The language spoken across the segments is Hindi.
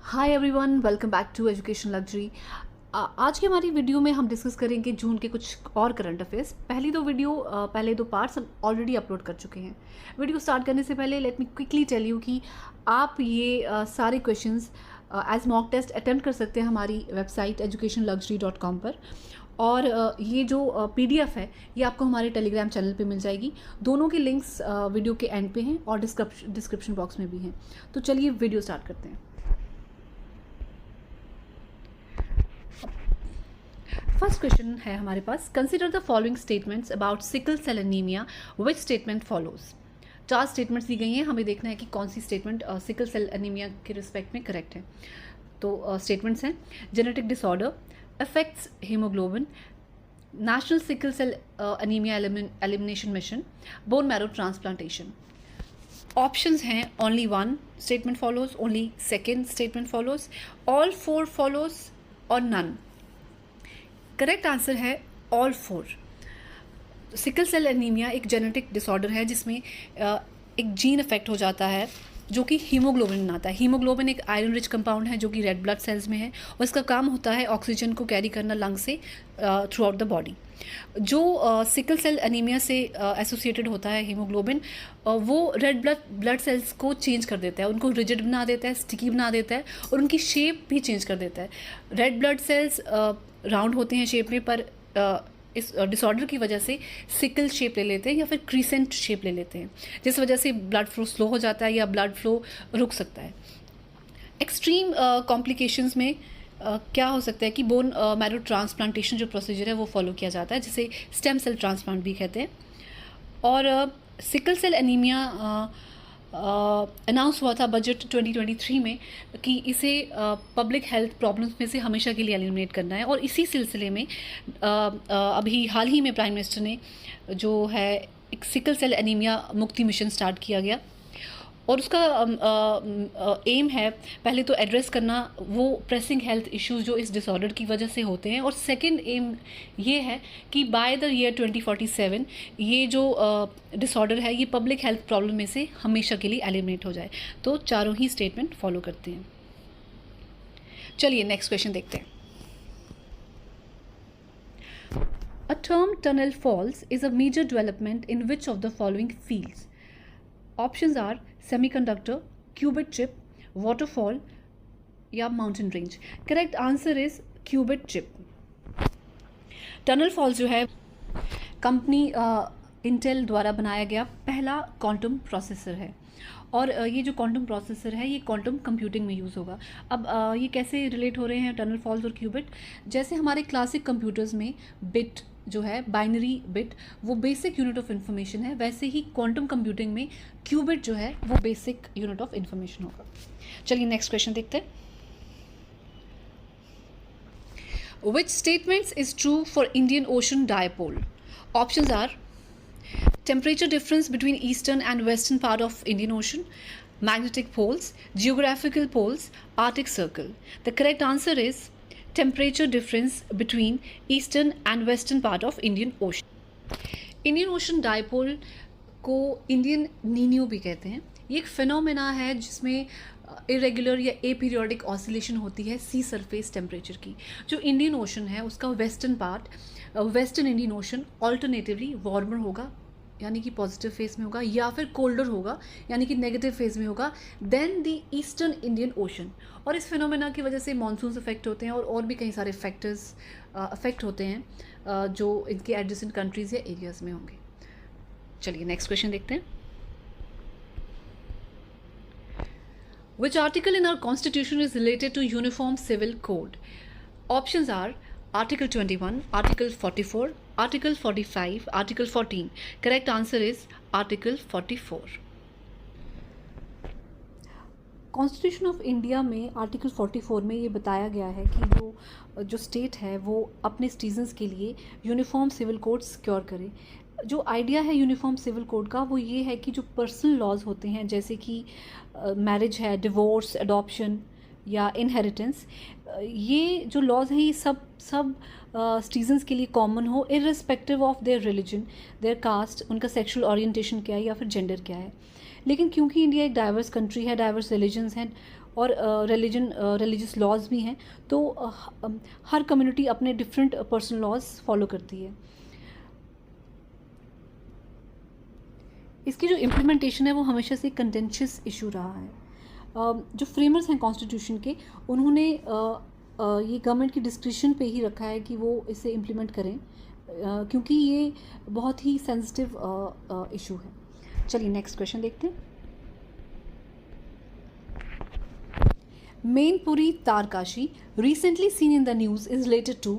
Hi everyone, welcome back to education luxury. आज की हमारी वीडियो में हम डिस्कस करेंगे जून के कुछ और करंट अफेयर्स। पहले दो पार्ट्स हम ऑलरेडी अपलोड कर चुके हैं। वीडियो स्टार्ट करने से पहले let me quickly tell you कि आप ये सारे questions as mock test attempt कर सकते हैं हमारी वेबसाइट educationluxury.com पर। और ये जो PDF है ये आपको हमारे टेलीग्राम चैनल पे मिल जाएगी। दोनों के लिंक्स वीडियो के एंड पे हैं और डिस्क्रिप्शन बॉक्स में भी हैं। तो चलिए वीडियो स्टार्ट करते हैं। फर्स्ट क्वेश्चन है हमारे पास, consider the following statements about sickle cell anaemia, which statement follows. 4 statements दी गई हैं, हमें देखना है कि कौन सी स्टेटमेंट सिकल सेल एनीमिया के रिस्पेक्ट में करेक्ट है। तो स्टेटमेंट्स हैं, genetic disorder affects haemoglobin, national sickle cell anaemia elimination mission, bone marrow transplantation. Options हैं, only 1 statement follows, only 2nd statement follows, all 4 follows और नन। करेक्ट आंसर है ऑल 4। सिकल सेल एनीमिया एक जेनेटिक डिसऑर्डर है जिसमें एक जीन इफेक्ट हो जाता है जो कि हीमोग्लोबिन बनाता है। हीमोग्लोबिन एक आयरन रिच कंपाउंड है जो कि रेड ब्लड सेल्स में है और इसका काम होता है ऑक्सीजन को कैरी करना लंग से थ्रू आउट द बॉडी। जो सिकल सेल एनीमिया से एसोसिएटेड होता है हीमोग्लोबिन, वो रेड ब्लड सेल्स को चेंज कर देता है, उनको रिजिड बना देता है, स्टिकी बना देता है और उनकी शेप भी चेंज कर देता है। रेड ब्लड सेल्स राउंड होते हैं शेप में, पर इस डिसऑर्डर की वजह से सिकल शेप ले लेते हैं या फिर क्रीसेंट शेप ले लेते हैं, जिस वजह से ब्लड फ्लो स्लो हो जाता है या ब्लड फ्लो रुक सकता है। एक्सट्रीम कॉम्प्लिकेशंस में क्या हो सकता है कि बोन मैरो ट्रांसप्लांटेशन जो प्रोसीजर है वो फॉलो किया जाता है, जिसे स्टेम सेल ट्रांसप्लांट भी कहते हैं। और सिकल सेल एनीमिया अनाउंस हुआ था बजट 2023 में कि इसे पब्लिक हेल्थ प्रॉब्लम्स में से हमेशा के लिए एलिमिनेट करना है। और इसी सिलसिले में अभी हाल ही में प्राइम मिनिस्टर ने जो है एक सिकल सेल एनीमिया मुक्ति मिशन स्टार्ट किया गया और उसका एम है पहले तो एड्रेस करना वो प्रेसिंग हेल्थ इश्यूज जो इस डिसऑर्डर की वजह से होते हैं, और सेकंड एम ये है कि बाय द ईयर 2047 ये जो डिसऑर्डर है ये पब्लिक हेल्थ प्रॉब्लम में से हमेशा के लिए एलिमिनेट हो जाए। तो चारों ही स्टेटमेंट फॉलो करते हैं। चलिए नेक्स्ट क्वेश्चन देखते हैं। A term tunnel falls is a major development in which of the following fields? Options are semiconductor, qubit chip, waterfall या mountain range. Correct answer is qubit chip. Tunnel falls जो है कंपनी इंटेल द्वारा बनाया गया पहला क्वांटम प्रोसेसर है और ये जो क्वांटम प्रोसेसर है ये क्वांटम कंप्यूटिंग में यूज़ होगा। अब ये कैसे रिलेट हो रहे हैं टनल फॉल्स और क्यूबिट? जैसे हमारे क्लासिक कंप्यूटर्स में बिट जो है बाइनरी बिट वो बेसिक यूनिट ऑफ इन्फॉर्मेशन है, वैसे ही क्वांटम कंप्यूटिंग में क्यूबिट जो है वो बेसिक यूनिट ऑफ इन्फॉर्मेशन होगा। चलिए नेक्स्ट क्वेश्चन देखते हैं। Which statements is true for Indian Ocean dipole? Options are temperature difference between eastern and western part of Indian Ocean, magnetic poles, geographical poles, Arctic Circle. The correct answer is temperature difference between eastern and western part of Indian Ocean. Indian Ocean dipole को इंडियन नीनियो भी कहते हैं। ये एक फिनोमेना है जिसमें इरेगुलर या अपीरियोडिक ऑसिलेशन होती है सी सरफेस टेम्परेचर की। जो इंडियन ओशन है उसका western part, western Indian ocean alternatively warmer होगा यानी कि पॉजिटिव फेज में होगा, या फिर कोल्डर होगा यानी कि नेगेटिव फेज में होगा then the eastern Indian Ocean. और इस फिनोमेना की वजह से मानसून इफेक्ट होते हैं और भी कई सारे फैक्टर्स अफेक्ट होते हैं जो इनके एडजेसेंट कंट्रीज़ या एरियाज़ में होंगे। चलिए नेक्स्ट क्वेश्चन देखते हैं। Which article in our constitution is related to Uniform Civil Code? Options are Article 21, Article 44, Article 45, Article 14. Correct answer is Article 44. Constitution of India में आर्टिकल 44 में ये बताया गया है कि जो स्टेट है वो अपने सिटीजन्स के लिए यूनिफॉर्म सिविल कोड सिक्योर करे। जो आइडिया है यूनिफॉर्म सिविल कोड का वो ये है कि जो पर्सनल लॉज होते हैं जैसे कि मैरिज है, डिवोर्स, अडॉप्शन या इनहेरिटेंस, ये जो लॉज हैं ये सब सिटीजन्स के लिए कॉमन हो irrespective of their religion, their caste, उनका सेक्शुअल ओरिएंटेशन क्या है या फिर जेंडर क्या है। लेकिन क्योंकि इंडिया एक डाइवर्स कंट्री है, डाइवर्स रिलीजन्स हैं, और रिलीजियस लॉज भी हैं, तो हर कम्युनिटी अपने डिफरेंट पर्सनल लॉज फॉलो करती है। इसकी जो इम्प्लीमेंटेशन है वो हमेशा से कंटेंशियस इशू रहा है। जो फ्रेमर्स हैं कॉन्स्टिट्यूशन के, उन्होंने ये गवर्नमेंट की डिस्क्रिप्शन पे ही रखा है कि वो इसे इम्प्लीमेंट करें, क्योंकि ये बहुत ही सेंसिटिव इशू है। चलिए नेक्स्ट क्वेश्चन देखते हैं। Mainpuri Tarkashi, recently seen in the news, is related to,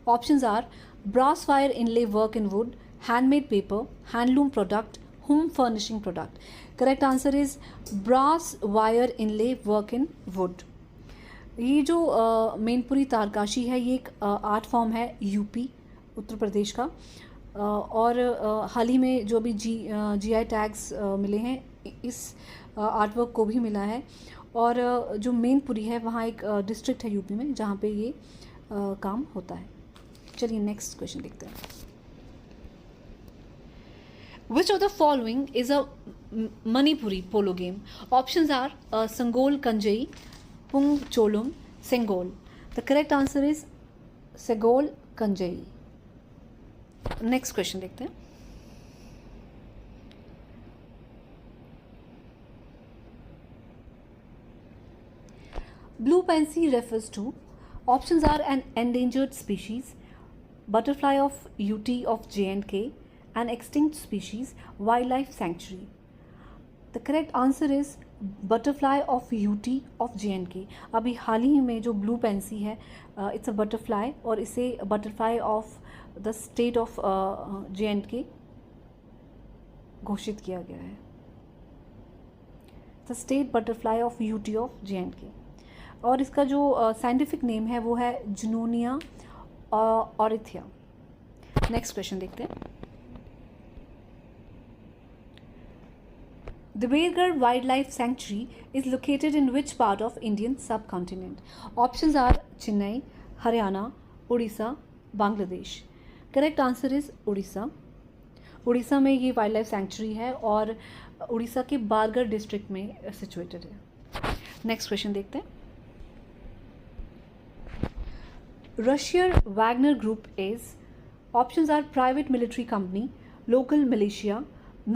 options are brass wire inlay work in wood, handmade paper, handloom product, home furnishing product. Correct answer is brass wire inlay work in wood. ये जो मेनपुरी तारकाशी है, ये एक आर्ट फॉर्म है यूपी उत्तर प्रदेश का, और हाल ही में जो भी जीआई टैग्स मिले हैं, इस आर्ट वर्क को भी मिला है। और जो मेनपुरी है वहाँ एक डिस्ट्रिक्ट है यूपी में जहाँ पे ये काम होता है। चलिए नेक्स्ट क्वेश्चन देखते हैं। Which of the following is a Manipuri polo game? Options are Sangol Kanjai, Pung Cholum, Sengol. The correct answer is Sengol Kanjai. Next question देखते हैं। Blue pansy refers to, options are an endangered species, butterfly of UT of J&K, an extinct species, wildlife sanctuary. The correct answer is butterfly of UT of J&K. अभी हाल ही में जो blue pansy है, it's a butterfly, और इसे butterfly of the state of J&K घोषित किया गया है। The state butterfly of UT of J&K. और इसका जो साइंटिफिक नेम है वो है जुनोनिया ऑरिथिया। नेक्स्ट क्वेश्चन देखते हैं। The Bargarh wildlife sanctuary is located in which part of Indian subcontinent? Options are Chennai, Haryana, Orissa, Bangladesh. Correct answer is Orissa. Orissa में ये वाइल्ड लाइफ सेंचुरी है और उड़ीसा के बारगढ़ डिस्ट्रिक्ट में सिचुएटेड है। नेक्स्ट क्वेश्चन देखते हैं। Russian Wagner Group is, options are private military company, local militia,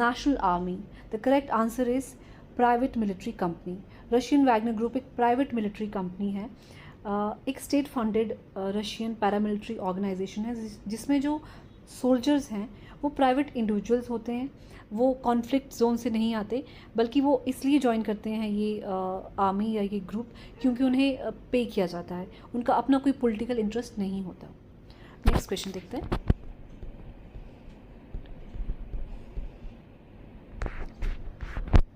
national army. The correct answer is private military company. Russian Wagner Group एक private military company है, एक state funded Russian paramilitary organization है, जिसमें जो soldiers हैं वो प्राइवेट इंडिविजुअल्स होते हैं। वो कॉन्फ्लिक्ट जोन से नहीं आते, बल्कि वो इसलिए ज्वाइन करते हैं ये आर्मी या ये ग्रुप क्योंकि उन्हें पे किया जाता है, उनका अपना कोई पॉलिटिकल इंटरेस्ट नहीं होता। नेक्स्ट क्वेश्चन देखते हैं।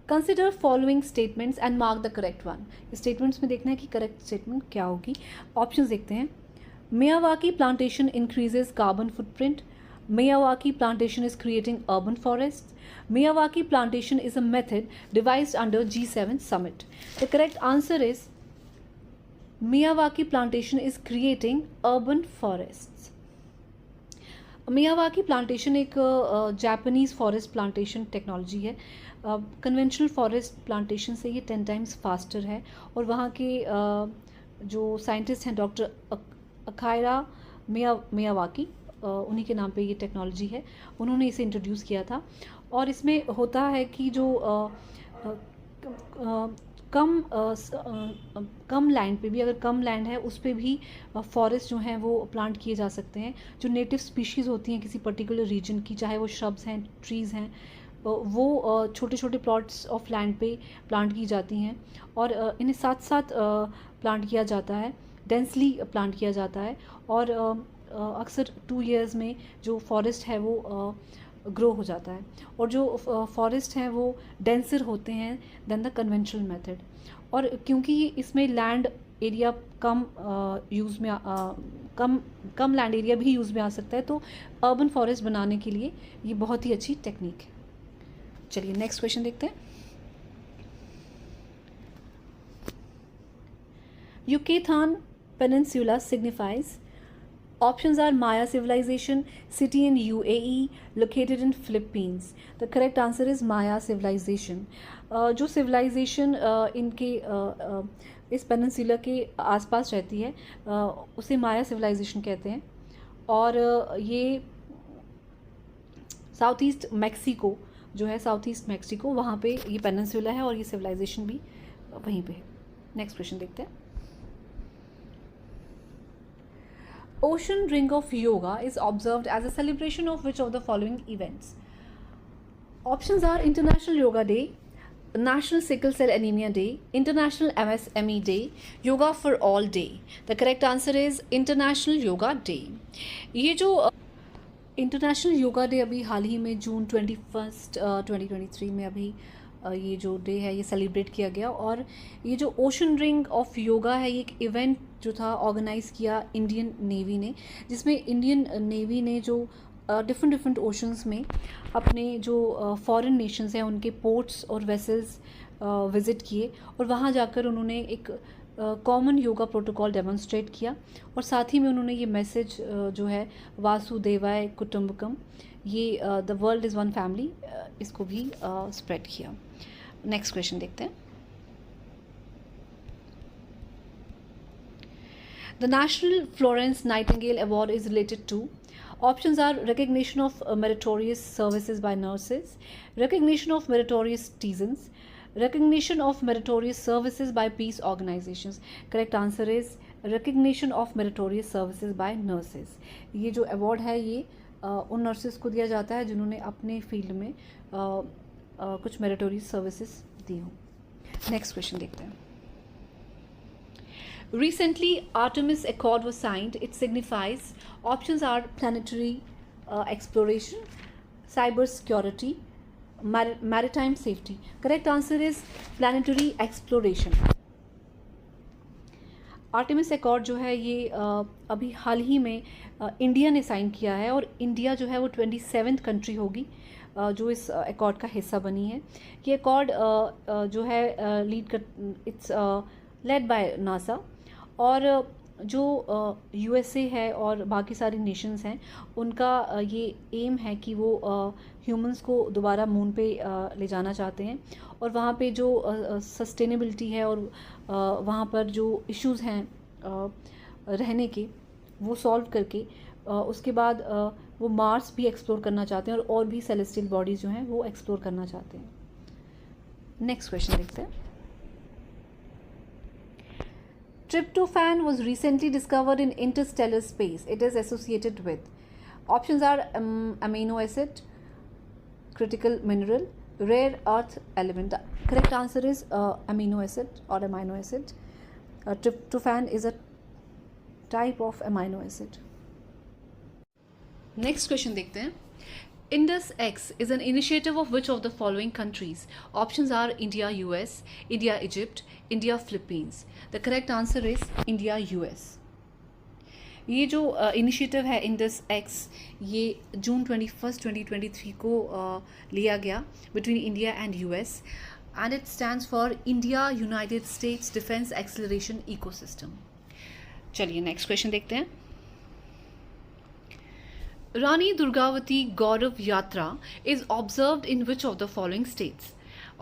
Consider following statements and mark the correct one. Statements में देखना है कि करेक्ट स्टेटमेंट क्या होगी। ऑप्शन देखते हैं। Miyawaki plantation increases carbon footprint, Miyawaki plantation is creating urban forests, Miyawaki plantation is a method devised under G7 summit. The correct answer is Miyawaki plantation is creating urban forests. Miyawaki plantation एक जापानीज फॉरेस्ट प्लांटेशन टेक्नोलॉजी है। कन्वेंशनल फॉरेस्ट प्लांटेशन से ये 10 टाइम्स फास्टर है, और वहाँ के जो साइंटिस्ट हैं डॉक्टर अकायरा मियावाकी, उन्हीं के नाम पे ये टेक्नोलॉजी है, उन्होंने इसे इंट्रोड्यूस किया था। और इसमें होता है कि जो कम लैंड पे भी, अगर कम लैंड है उस पे भी फॉरेस्ट जो हैं वो प्लांट किए जा सकते हैं। जो नेटिव स्पीशीज़ होती हैं किसी पर्टिकुलर रीजन की, चाहे वो श्रब्स हैं, ट्रीज़ हैं, वो छोटे छोटे प्लॉट्स ऑफ लैंड पे प्लांट की जाती हैं, और इन्हें साथ साथ प्लांट किया जाता है, डेंसली प्लांट किया जाता है, और अक्सर 2 years में जो फॉरेस्ट है वो ग्रो हो जाता है, और जो फॉरेस्ट हैं वो डेंसर होते हैं देन द कन्वेंशनल मेथड। और क्योंकि इसमें लैंड एरिया कम यूज़ में कम लैंड एरिया भी यूज़ में आ सकता है, तो अर्बन फॉरेस्ट बनाने के लिए ये बहुत ही अच्छी टेक्निक है। चलिए नेक्स्ट क्वेश्चन देखते हैं। युकेतान peninsula signifies Options are Maya civilization, city in UAE, located in Philippines. The correct answer is Maya civilization. जो civilization इनके इस पेनिनसुला के आसपास रहती है उसे माया civilization कहते हैं। और ये साउथ ईस्ट मैक्सिको जो है, साउथ ईस्ट मैक्सिको, वहाँ पे ये पेनिनसुला है और ये सिविलाइजेशन भी वहीं पे है। नेक्स्ट क्वेश्चन देखते हैं। Ocean Ring of Yoga is observed as a celebration of which of the following events? Options are International Yoga Day, National Sickle Cell Anemia Day, International MSME Day, Yoga for All Day. The correct answer is International Yoga Day. ये जो इंटरनेशनल योगा डे अभी हाल ही में जून 21 2023 में अभी ये जो डे है ये सेलिब्रेट किया गया। और ये जो ओशन रिंग ऑफ योगा है ये एक इवेंट जो था ऑर्गेनाइज़ किया इंडियन नेवी ने, जिसमें इंडियन नेवी ने जो डिफरेंट ओशंस में अपने जो फॉरेन नेशंस हैं उनके पोर्ट्स और वेसल्स विज़िट किए और वहाँ जाकर उन्होंने एक कॉमन योगा प्रोटोकॉल डेमोन्स्ट्रेट किया और साथ ही में उन्होंने ये मैसेज जो है वासुदेवाय कुटुंबकम, ये the world is one family, इसको भी स्प्रेड किया। नेक्स्ट क्वेश्चन देखते हैं। The National Florence Nightingale Award is related to. Options are recognition of meritorious services by nurses, recognition of meritorious citizens, recognition of meritorious services by peace organizations. Correct answer is recognition of meritorious services by nurses. ये जो award है ये उन nurses को दिया जाता है जिन्होंने अपने field में कुछ meritorious services दी हों। Next question देखते हैं। Recently, Artemis Accord was signed. It signifies, options are planetary exploration, cyber security, maritime safety. Correct answer is planetary exploration. Artemis Accord जो है ये अभी हाल ही में इंडिया ने साइन किया है और इंडिया जो है वो 27th कंट्री होगी जो इस अकॉर्ड का हिस्सा बनी है। ये अकॉर्ड जो है इट्स लेड बाय नासा और जो यूएसए है और बाकी सारी नेशंस हैं उनका ये एम है कि वो ह्यूमंस को दोबारा मून पे ले जाना चाहते हैं और वहाँ पे जो सस्टेनेबिलिटी है और वहाँ पर जो इश्यूज़ हैं रहने के वो सॉल्व करके उसके बाद वो मार्स भी एक्सप्लोर करना चाहते हैं और भी सेलेस्टियल बॉडीज़ जो हैं वो एक्सप्लोर करना चाहते हैं। नेक्स्ट क्वेश्चन देखते हैं। Tryptophan was recently discovered in interstellar space. It is associated with. Options are amino acid, critical mineral, rare earth element. The correct answer is amino acid or amino acid. Tryptophan is a type of amino acid. Next question देखते हैं। Indus X is an initiative of which of the following countries? Options are India, US, India, Egypt, India, Philippines. The correct answer is India, US. ये जो इनिशिएटिव है इंडस एक्स ये जून 21, 2023 को लिया गया between India and US and it stands for India United states defence acceleration ecosystem. चलिए नेक्स्ट क्वेश्चन देखते हैं। Rani Durgavati Gaurav Yatra is observed in which of the following states?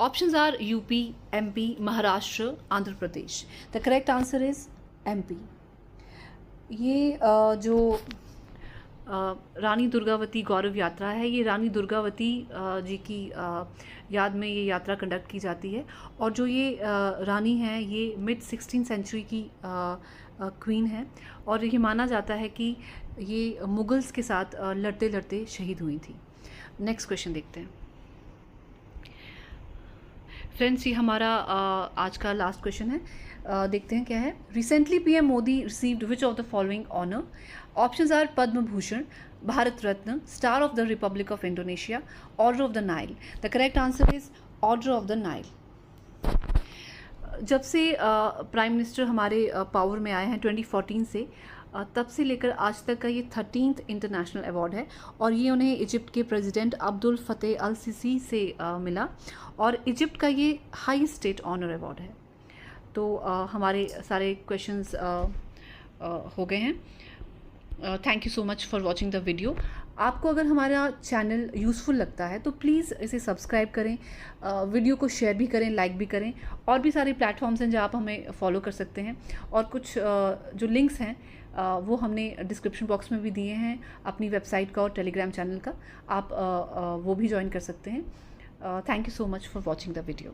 Options are UP, MP, Maharashtra, Andhra Pradesh. The correct answer is MP. ये जो रानी दुर्गावती गौरव यात्रा है ये रानी दुर्गावती जी की याद में ये यात्रा कंडक्ट की जाती है और जो ये रानी है ये मिड 16th सेंचुरी की क्वीन है और ये माना जाता है कि ये मुगल्स के साथ लड़ते लड़ते शहीद हुई थी। नेक्स्ट क्वेश्चन देखते हैं। फ्रेंड्स ये हमारा आज का लास्ट क्वेश्चन है, देखते हैं क्या है। Recently PM Modi received which of the following honour? Options are Padma Bhushan, Bharat Ratna, Star of the Republic of Indonesia, Order of the Nile. The correct answer is Order of the Nile. जब से प्राइम मिनिस्टर हमारे पावर में आए हैं 2014 से, तब से लेकर आज तक का ये 13th इंटरनेशनल अवार्ड है और ये उन्हें इजिप्ट के प्रेसिडेंट अब्दुल फतेह अल सीसी से मिला और इजिप्ट का ये हाई स्टेट ऑनर अवार्ड है। तो हमारे सारे क्वेश्चंस हो गए हैं। Thank you so much for watching the video. आपको अगर हमारा चैनल यूज़फुल लगता है तो प्लीज़ इसे सब्सक्राइब करें, वीडियो को शेयर भी करें, लाइक भी करें। और भी सारे प्लेटफॉर्म्स हैं जहाँ आप हमें फॉलो कर सकते हैं, और कुछ जो लिंक्स हैं वो हमने डिस्क्रिप्शन बॉक्स में भी दिए हैं, अपनी वेबसाइट का और टेलीग्राम चैनल का। आप वो भी ज्वाइन कर सकते हैं। Thank you so much for watching the video.